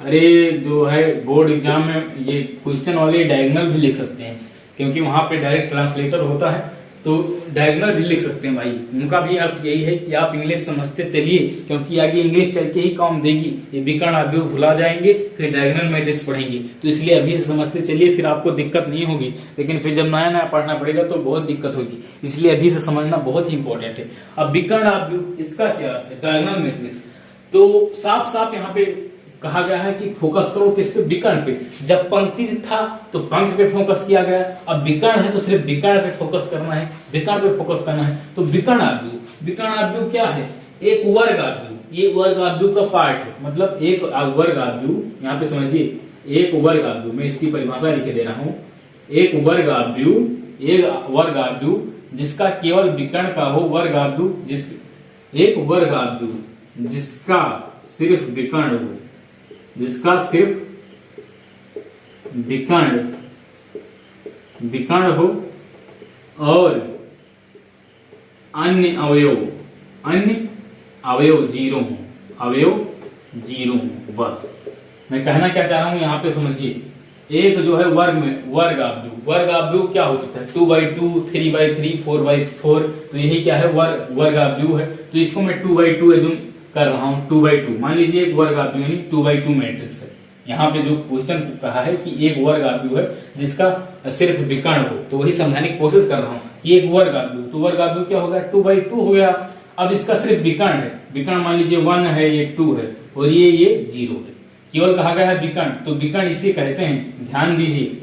Speaker 1: अरे जो है बोर्ड एग्जाम में ये क्वेश्चन वाले डायगोनल भी लिख सकते हैं, क्योंकि वहां पे डायरेक्ट ट्रांसलेटर होता है, तो डायगोनल भी लिख सकते हैं भाई। उनका भी अर्थ यही है कि आप इंग्लिश समझते चलिए, क्योंकि आगे इंग्लिश चल के ही काम देगी। ये विकर्ण आव्यूह भुला जाएंगे, फिर डायगोनल मैट्रिक्स पढ़ेंगे, तो इसलिए अभी से समझते चलिए, फिर आपको दिक्कत नहीं होगी। लेकिन फिर जब नया नया पढ़ना पड़ेगा तो बहुत दिक्कत होगी, इसलिए अभी से समझना बहुत ही इंपॉर्टेंट है। अब विकर्ण आव्यूह, इसका क्या अर्थ है, डायगोनल मैट्रिक्स। तो साफ साफ यहाँ पे कहा गया है कि फोकस करो किस पे, विकर्ण पे। जब पंक्ति था तो पंक्ति पे फोकस किया गया, अब विकर्ण है तो सिर्फ विकर्ण पे फोकस करना है, विकर्ण पे फोकस करना है। तो विकर्ण आव्यूह क्या है, एक वर्ग आव्यूह। ये वर्ग आव्यूह का पार्ट है, मतलब एक वर्ग आव्यूह, यहाँ पे समझिए, एक वर्ग आव्यूह, मैं इसकी परिभाषा लिखे दे रहा हूँ। एक वर्ग आव्यूह जिसका केवल विकर्ण का हो, वर्ग आव्यूह एक वर्ग आव्यूह जिसका सिर्फ विकर्ण हो, जिसका सिर्फ विकर्ण हो और अन्य अवयव जीरो हो। बस मैं कहना क्या चाह रहा हूं, यहाँ पे समझिए। एक जो है वर्ग आव्यूह क्या हो सकता है, 2x2, 3x3, 4x4, तो यही क्या है, वर्ग आव्यूह है। तो इसको मैं 2x2 एज्यूम कर रहा हूं, 2x2 मान लीजिए, एक वर्ग आव्यूह यानी 2x2 मैट्रिक्स है। यहाँ पे जो क्वेश्चन कहा है कि एक वर्ग आव्यूह है जिसका सिर्फ विकर्ण हो, तो वही समझाने की कोशिश कर रहा हूँ कि एक वर्ग आव्यूह, तो वर्ग आव्यूह क्या होगा, 2x2 हो गया। अब इसका सिर्फ विकर्ण है, विकर्ण मान लीजिए 1 है, ये 2 है और ये 0 है। केवल कहा गया है विकर्ण, तो विकर्ण इसे कहते हैं, ध्यान दीजिए।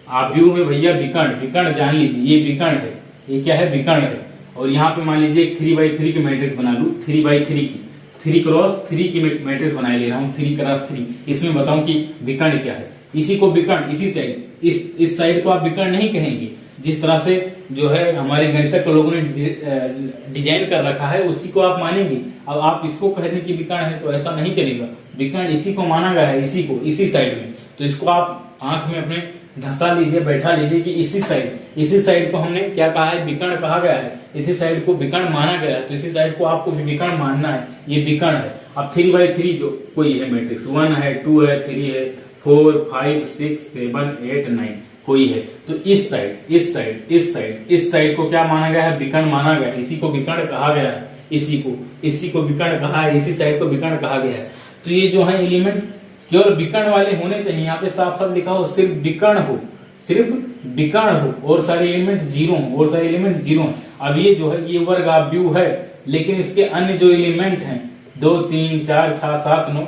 Speaker 1: आव्यूह में भैया विकर्ण जान लीजिए, ये विकर्ण है, ये क्या है, विकर्ण है। और यहाँ पे मान लीजिए 3x3 की मैट्रिक्स बना लू, 3x3 की, 3 क्रॉस 3 की मैट्रिक्स बनाए ले रहा हूँ, 3 क्रॉस 3। इसमें बताऊं कि विकर्ण क्या है। इसी को विकर्ण, इसी टाइप इस साइड को आप विकर्ण नहीं कहेंगे, जिस तरह से जो है हमारे गणितज्ञ लोगों ने डिजाइन कर रखा है उसी को आप मानेंगे। अब आप इसको कह दें कि विकर्ण है तो ऐसा नहीं चलेगा। विकर्ण इसी को माना गया है, इसी साइड में, तो इसको आप आंख में अपने धंसा लीजिए, बैठा लीजिए कि इसी साइड को हमने क्या कहा है, विकर्ण कहा गया है, इसी साइड को विकर्ण माना गया है, तो इसी साइड को आपको भी विकर्ण मानना है, ये विकर्ण है। अब 3x3 जो कोई है मैट्रिक्स, 1 है, 2 है, 3 है, 4, 5, 6, 7, 8, 9 कोई है, तो इस साइड को क्या माना गया है, विकर्ण माना गया है, इसी को विकर्ण कहा गया है, इसी को विकर्ण कहा है, इसी साइड को विकर्ण कहा गया है। तो ये जो है एलिमेंट केवल विकर्ण वाले होने चाहिए। यहाँ पे साफ साफ लिखा हो सिर्फ विकर्ण हो, सिर्फ विकर्ण हो और सारे एलिमेंट जीरो हो, और सारे एलिमेंट जीरो हैं। अब ये जो है ये वर्ग आव्यूह है, लेकिन इसके अन्य जो एलिमेंट हैं 2 3 4 6 7 9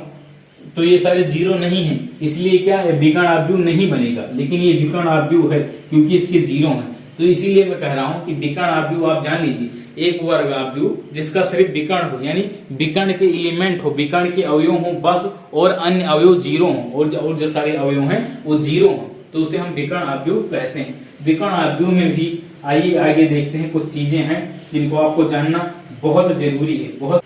Speaker 1: तो ये सारे जीरो नहीं है, इसलिए क्या है विकर्ण आव्यूह नहीं बनेगा। लेकिन ये विकर्ण आव्यूह है क्योंकि इसके जीरो हैं, तो इसीलिए मैं कह रहा हूं कि विकर्ण आव्यूह आप जान लीजिए एक वर्ग आव्यूह जिसका सिर्फ विकर्ण हो, यानी विकर्ण के एलिमेंट हो, विकर्ण के अवयव हो बस, और अन्य अवयव जीरो हो, और जो सारे अवयव हैं वो जीरो हो, तो उसे हम विकर्ण आव्यूह कहते हैं। विकर्ण आव्यूह में भी आइए आगे देखते हैं, कुछ चीजें हैं जिनको आपको जानना बहुत जरूरी है। बहुत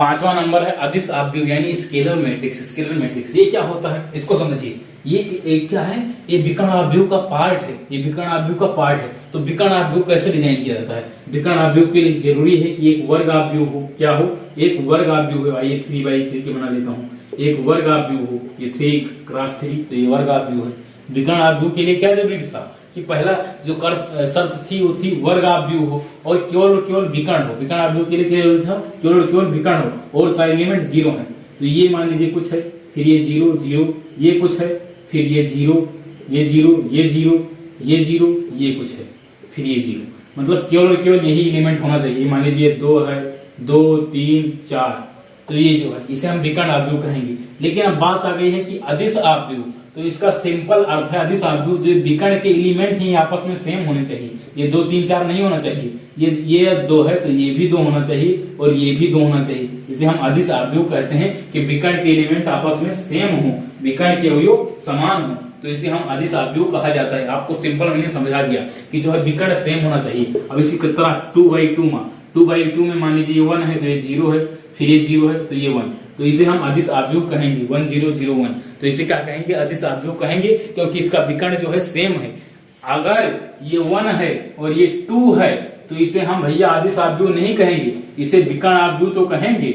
Speaker 1: 5वां नंबर है अदिश आव्यूह यानी स्केलर मैट्रिक्स। स्केलर मैट्रिक्स ये क्या होता है इसको समझिए। ये क्या है, ये विकर्ण आव्यूह का पार्ट है, ये विकर्ण आव्यूह का पार्ट है। तो विकर्ण आव्यूह कैसे डिजाइन किया जाता है? विकर्ण आव्यूह के लिए जरूरी है कि एक वर्ग आव्यूह हो। क्या हो? एक वर्ग आव्यूह हो। आइए 3x3 के बना लेता हूँ। एक वर्ग आव्यूह हो, ये 3x3 तो ये वर्ग आव्यूह है। विकर्ण आव्यूह के लिए क्या जरूरी था कि पहला जो शर्त थी वो थी वर्ग आव्यूह हो और केवल विकर्ण हो। विकर्ण आव्यूह के लिए क्या जरूरी था? केवल विकर्ण हो और सारे एलिमेंट जीरो हैं। तो ये मान लीजिए कुछ है, फिर ये जीरो जीरो, ये कुछ है, फिर ये जीरो, ये जीरो, ये जीरो, ये जीरो, ये कुछ है, फिर ये जीरो। मतलब केवल यही एलिमेंट होना चाहिए। मान लीजिए 2 है, 2 3 4, तो ये जो है इसे हम विकर्ण आव्यूह कहेंगे। लेकिन अब बात आ गई है कि अदिश आव्यूह, तो इसका सिंपल अर्थ है अदिश आव्यूह जो विकर्ण के एलिमेंट हैं आपस में सेम होने चाहिए। ये 2 3 4 नहीं होना चाहिए। ये 2 है तो ये भी 2 होना चाहिए और ये भी 2 होना चाहिए। इसे हम अदिश आव्यूह कहते हैं कि विकर्ण के एलिमेंट आपस में सेम हो, विकर्ण के अवयव समान हो, तो इसे हम अदिश आव्यूह कहा जाता है। आपको सिंपल मैंने समझा दिया कि जो है विकर्ण सेम होना चाहिए। अब इसी तरह 2/2 में मान लीजिए 1 है तो ये 0 है, फिर ये 0 है तो ये 1, तो इसे हम अदिश आव्यूह कहेंगे। 1 0 0 1, तो इसे क्या कहेंगे? अदिश आव्यूह कहेंगे, क्योंकि इसका विकर्ण जो है सेम है। अगर ये 1 है और ये 2 है तो इसे हम भैया अदिश आव्यूह नहीं कहेंगे, इसे विकर्ण आव्यूह तो कहेंगे।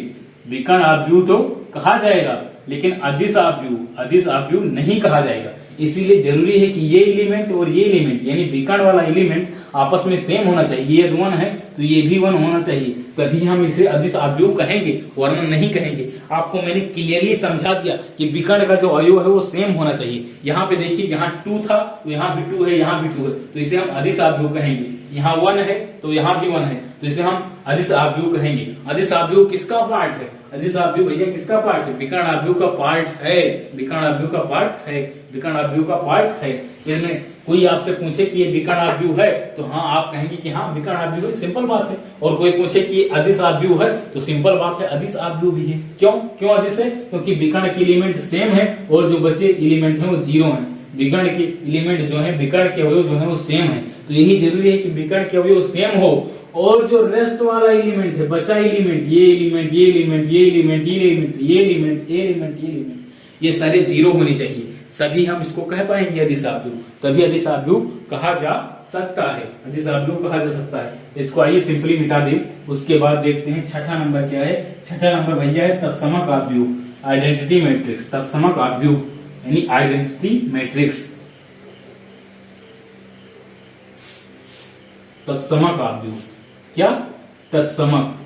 Speaker 1: विकर्ण आव्यूह तो कहा जाएगा, लेकिन अदिश आव्यूह नहीं कहा जाएगा। इसीलिए जरूरी है कि ये एलिमेंट और ये एलिमेंट यानी विकर्ण वाला एलिमेंट आपस में सेम होना चाहिए। ये 1 है तो ये भी 1 होना चाहिए, तभी हम इसे अदिश आव्यूह कहेंगे, वरना नहीं कहेंगे। आपको मैंने क्लियरली समझा दिया कि विकर्ण का जो अवयव है वो सेम होना चाहिए। यहाँ पे देखिए, यहाँ 2 था तो यहाँ भी 2 है, यहाँ भी 2 है, तो इसे हम अदिश आव्यूह कहेंगे। यहाँ 1 है तो यहाँ भी 1 है, तो इसे हम अदिश आव्यूह कहेंगे। अदिश आव्यूह किसका पार्ट है? अदिश आव्यूह भैया किसका पार्ट है? विकर्ण आव्यूह का पार्ट है। विकर्ण आव्यूह का पार्ट है, विकर्ण आव्यूह का पार्ट है। इसमें कोई आपसे पूछे कि ये विकर्ण आव्यूह है तो हाँ आप कहेंगे कि हाँ विकर्ण आव्यूह है, सिंपल बात है। और कोई पूछे कि ये अदिश आव्यूह है तो सिंपल बात है, अदिश आव्यूह भी है। क्यों अदिश है? क्योंकि विकर्ण के एलिमेंट सेम है और जो बचे एलिमेंट है वो जीरो है। विकर्ण के एलिमेंट जो है, विकर्ण के अवयव जो है वो सेम है, तो यही जरूरी है कि विकर्ण के अवयव सेम हो और जो रेस्ट वाला एलिमेंट है, बचा एलिमेंट, ये एलिमेंट, ये एलिमेंट, ये एलिमेंट, ये एलिमेंट, ये एलिमेंट, ये एलिमेंट, ये एलिमेंट, ये सारे जीरो होने चाहिए, तभी हम इसको कह पाएंगे अदिश आव्यूह। तभी अदिश आव्यूह कहा जा सकता है, अदिश आव्यूह कहा जा सकता है। इसको आइए सिंपली मिटा दें। उसके बाद देखते हैं छठा नंबर क्या है। छठा नंबर भैया है तत्समक आव्यूह, आइडेंटिटी मैट्रिक्स। तत्समक आव्यूह यानी आइडेंटिटी मैट्रिक्स। तत्समक आव्यूह क्या? तत्समक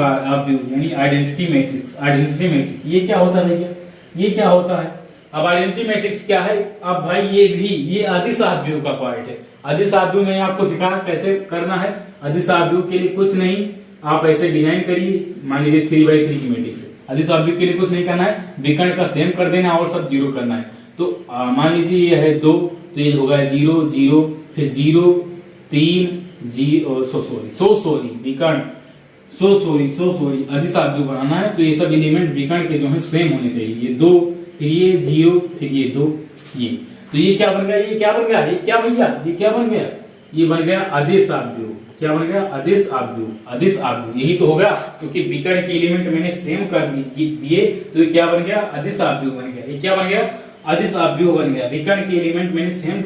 Speaker 1: आव्यूह यानी आइडेंटिटी मैट्रिक्स। आइडेंटिटी मैट्रिक्स ये क्या होता है भैया? ये क्या होता है? अब आइडेंटिटी मैट्रिक्स क्या है? अब भाई ये अदिश आव्यूह का पार्ट है। अदिश आव्यूह मैंने आपको सिखाया कैसे करना है। अदिश आव्यूह के लिए कुछ नहीं, आप ऐसे डिजाइन करिए, मान लीजिए 3/3 की मैट्रिक्स है। अदिश आव्यूह के लिए कुछ नहीं करना है, विकर्ण का सेम कर देना और सब जीरो करना है। तो मान लीजिए ये है 2, तो ये होगा 0 0, फिर 0 3 सॉरी अदिश आव्यूह बनाना है, तो ये सब एलिमेंट विकर्ण के जो है सेम होने चाहिए। ये 2, फिर ये 0, फिर ये 2, ये तो ये क्या बन गया? ये क्या बन गया? ये क्या भैया? ये क्या बन गया? ये बन गया अदिश आव्यूह। क्या बन गया? अदिश आव्यूह। अदिश आव्यूह यही तो होगा, क्योंकि विकर्ण के एलिमेंट मैंने सेम कर दिए, तो ये क्या बन गया? अदिश आव्यूह बन गया। ये क्या बन गया? अदिश आव्यूह बन गया। विकर्ण के एलिमेंट मैंने सेम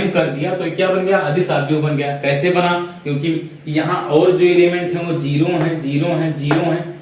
Speaker 1: कर दिया, तो क्या बन गया? अदिश आव्यूह बन गया। कैसे बना? क्योंकि यहाँ और जो एलिमेंट है वो जीरो है,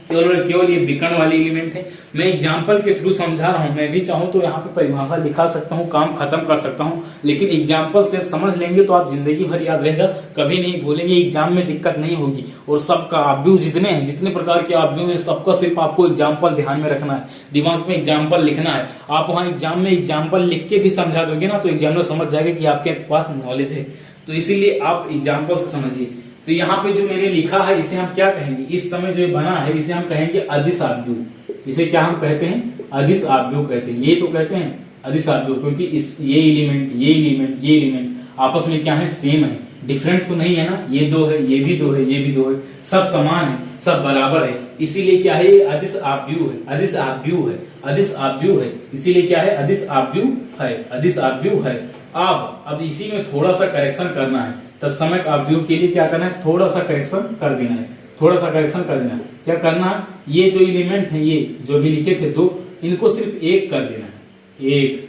Speaker 1: केवल ये विकर्ण वाली एलिमेंट है। मैं एग्जाम्पल के थ्रू समझा रहा हूँ, मैं भी चाहूँ तो यहाँ पे परिभाषा लिखा सकता हूँ, काम खत्म कर सकता हूँ, लेकिन एग्जाम्पल से समझ लेंगे तो आप जिंदगी भर याद रहेगा, कभी नहीं भूलेंगे, एग्जाम में दिक्कत नहीं होगी। और सबका आव्यूह जितने हैं, जितने प्रकार के आव्यूह हैं, सबका सिर्फ आपको एग्जाम्पल ध्यान में रखना है, दिमाग में एग्जाम्पल लिखना है। आप वहाँ एग्जाम में एग्जाम्पल लिख के भी समझा दोगे ना तो एग्जामिनर समझ जाएगा कि आपके पास नॉलेज है। तो इसीलिए आप एग्जाम्पल से समझिए। तो यहाँ पे जो मैंने लिखा है इसे हम क्या कहेंगे, इस समय जो बना है इसे हम कहेंगे अदिश आव्यूह। इसे क्या हम कहते हैं, अदिश आव्यूह कहते हैं। ये तो कहते हैं अदिश आव्यूह, क्योंकि इस ये एलिमेंट आपस में क्या है, सेम है, डिफरेंट तो नहीं है ना। ये दो है, ये भी दो है, ये भी दो है, सब समान है, सब बराबर है। इसीलिए क्या है, ये अदिश आव्यूह है, अदिश आव्यूह है, अदिश आव्यूह है। इसीलिए क्या है, अदिश आव्यूह है, अदिश आव्यूह है। अब इसी में थोड़ा सा करेक्शन करना है। तत्समक आव्यूह के लिए क्या करना है, थोड़ा सा करेक्शन कर देना है, थोड़ा सा करेक्शन कर देना है। क्या करना है, ये जो एलिमेंट है, ये जो भी लिखे थे दो, इनको सिर्फ एक कर देना है, एक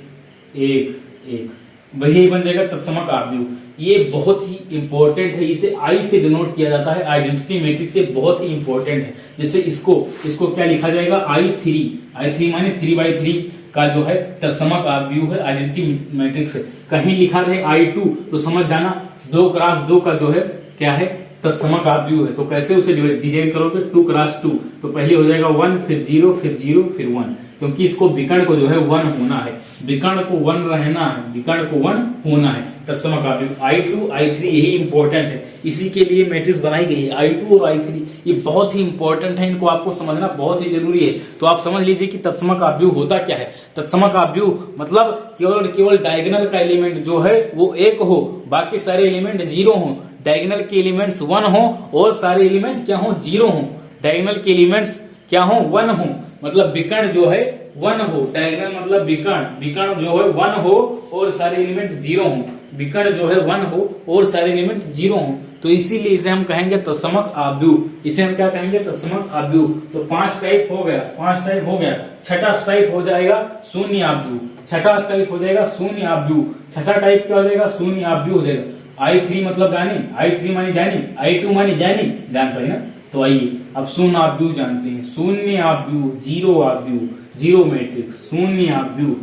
Speaker 1: वही बन जाएगा तत्समक आव्यूह। ये बहुत ही इंपॉर्टेंट है, इसे आई से डिनोट किया जाता है, आइडेंटिटी मैट्रिक्स से बहुत ही इंपॉर्टेंट है। जैसे इसको क्या लिखा जाएगा, I3 माने 3/3 का जो है तत्समक आव्यूह है आइडेंटिटी मैट्रिक्स है। कहीं लिखा रहे I2 तो समझ जाना 2x2 का जो है क्या है, तत्समक आव्यूह है। तो कैसे उसे डिजाइन करोगे, 2x2, तो पहले हो जाएगा 1, फिर 0, फिर 0, फिर 1, क्योंकि इसको विकर्ण को जो है 1 होना है, विकर्ण को 1 रहना है, विकर्ण को 1 होना है। तत्समक आव्यूह I2 I3 यही इंपॉर्टेंट है, इसी के लिए मैट्रिक्स बनाई गई है। I2 और I3 ये बहुत ही इंपॉर्टेंट है, इनको आपको समझना बहुत ही जरूरी है। तो आप समझ लीजिए कि तत्समक आव्यूह होता क्या है। तत्समक आव्यूह मतलब केवल डायगोनल का एलिमेंट जो है वो 1 हो, बाकी सारे एलिमेंट 0 हो। डायगोनल के एलिमेंट्स 1 हो और सारे एलिमेंट क्या हो, 0 हो। डायगोनल के एलिमेंट्स क्या हो, 1 हो, मतलब विकर्ण जो है 1 हो। डायगोनल मतलब विकर्ण जो है 1 हो और सारे एलिमेंट 0 हो। विकर्ण जो है 1 हो और सारे एलिमेंट 0 हो, तो इसीलिए इसे हम कहेंगे तत्समक आव्यूह। इसे हम क्या कहेंगे, तत्समक आव्यूह। तो 5 टाइप हो गया, छठा टाइप हो जाएगा शून्य आव्यूह। छठा टाइप हो जाएगा शून्य आव्यूह। छठा टाइप क्या हो जाएगा, शून्य आव्यूह हो जाएगा। I3 मतलब जानी, I3 मानी जानी, I2 मानी जानी, जान पाई ना। तो आइए अब शून्य आव्यूह जानते हैं। शून्य आव्यूह, जीरो आव्यूह, जीरो मैट्रिक्स, शून्य आव्यूह,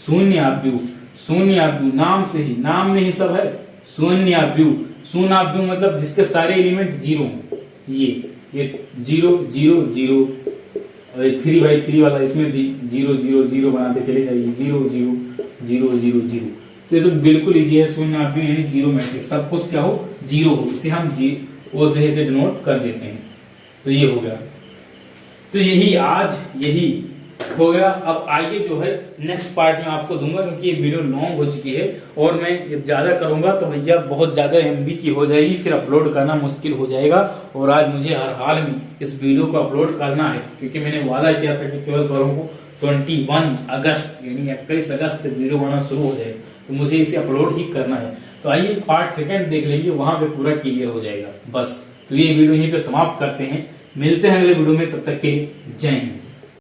Speaker 1: शून्य आव्यूह, शून्य आव्यूह, नाम में ही सब है। शून्य आव्यूह, शून्य आव्यूह मतलब जिसके सारे एलिमेंट 0 हो। ये 0 0 0, 3/3 वाला इसमें भी 0 0 0 बनाते चले जाइए, 0 0 0 0 0। तो ये तो बिल्कुल इजी है। शून्य आव्यूह यानी जीरो मैट्रिक्स, सब कुछ क्या हो, 0 हो, इसे हम ओ से डिनोट कर देते हैं। तो ये हो गया। तो यही हो गया। अब आगे जो है नेक्स्ट पार्ट में आपको दूंगा, क्योंकि ये वीडियो लॉन्ग हो चुकी है और मैं ज्यादा करूंगा तो भैया बहुत ज्यादा MB की हो जाएगी, फिर अपलोड करना मुश्किल हो जाएगा। और आज मुझे हर हाल में इस वीडियो को अपलोड करना है, क्योंकि मैंने वादा किया था कि 12 वालों को 21 अगस्त यानी 21 अगस्त वीडियो बनाना शुरू हो जाएगा, तो मुझे इसे अपलोड ही करना है। तो आइए पार्ट 2 देख लेंगे, वहां पे पूरा क्लियर हो जाएगा बस। तो ये वीडियो यहीं पे समाप्त करते हैं, मिलते हैं अगले वीडियो में, तब तक के लिए जय हिंद।